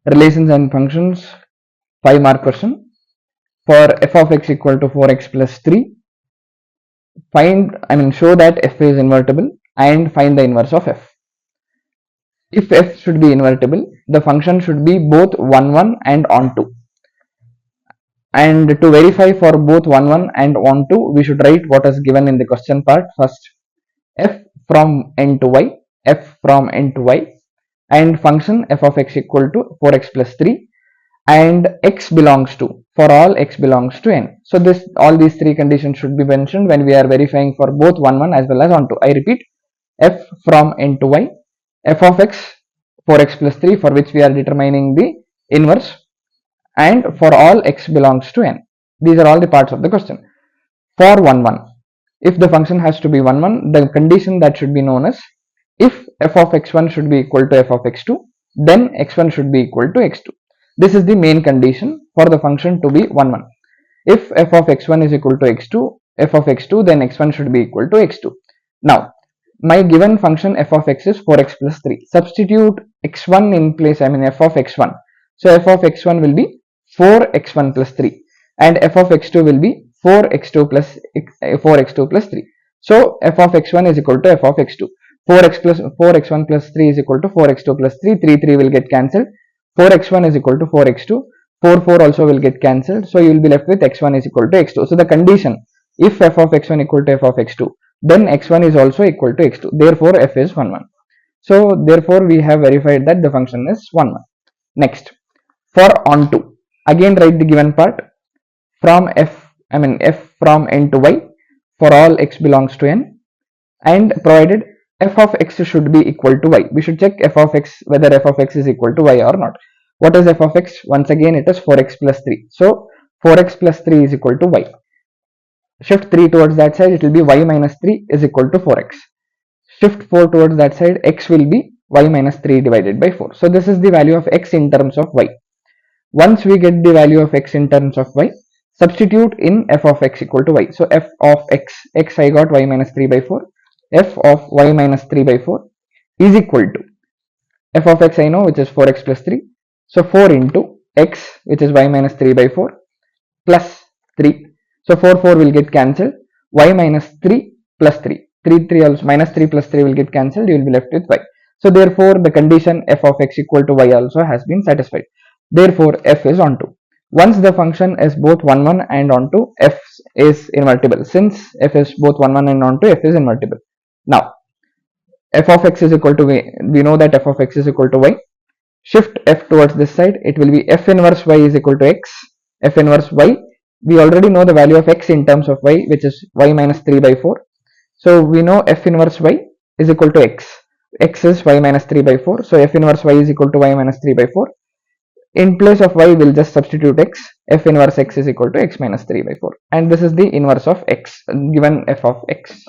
Relations and functions, 5-mark question. For f of x equal to 4x plus 3, show that f is invertible and find the inverse of f. If f should be invertible, the function should be both 1, 1 and onto. And to verify for both 1, 1 and onto, we should write what is given in the question part first. F from n to y, f from n to y, and function f of x equal to 4x plus 3, and x belongs to, for all x belongs to n. So all these three conditions should be mentioned when we are verifying for both 1, 1 as well as onto. I repeat, f from n to y, f of x 4x plus 3, for which we are determining the inverse, and for all x belongs to n. These are all the parts of the question. For 1, 1, if the function has to be 1, 1, the condition that should be known as, if f of x1 should be equal to f of x2, then x1 should be equal to x2. This is the main condition for the function to be 1, 1. If f of x1 is equal to x2, f of x2, then x1 should be equal to x2. Now, my given function f of x is 4x plus 3. Substitute x1 in place, f of x1. So f of x1 will be 4x1 plus 3, and f of x2 will be 4x2 plus 3. So f of x1 is equal to f of x2. 4x1 plus 3 is equal to 4x2 plus 3. 3 will get cancelled. 4x1 is equal to 4x2. 4 also will get cancelled. So you will be left with x1 is equal to x2. So the condition, if f of x1 equal to f of x2, then x1 is also equal to x2. Therefore f is 1, 1. So therefore we have verified that the function is 1, 1. Next, for onto, again write the given part. From f from n to y, for all x belongs to n, and provided f of x should be equal to y. We should check f of x, whether f of x is equal to y or not. What is f of x? Once again, it is 4x plus 3. So 4x plus 3 is equal to y. Shift 3 towards that side, it will be y minus 3 is equal to 4x. Shift 4 towards that side, x will be y minus 3 divided by 4. So this is the value of x in terms of y. Once we get the value of x in terms of y, substitute in f of x equal to y. So f of x I got y minus 3 by 4. F of y minus 3 by 4 is equal to f of x I know, which is 4x plus 3. So 4 into x, which is y minus 3 by 4, plus 3. So 4 will get cancelled. Y minus 3 plus 3. 3 also, minus 3 plus 3 will get cancelled. You will be left with y. So therefore the condition f of x equal to y also has been satisfied. Therefore f is onto. Once the function is both 1, 1 and onto, f is invertible. Since f is both 1, 1 and onto, f is invertible. Now, f of x is equal to y. We know that f of x is equal to y. Shift f towards this side. It will be f inverse y is equal to x. F inverse y. We already know the value of x in terms of y, which is y minus 3 by 4. So we know f inverse y is equal to x. X is y minus 3 by 4. So f inverse y is equal to y minus 3 by 4. In place of y, we'll just substitute x. F inverse x is equal to x minus 3 by 4. And this is the inverse of x, given f of x.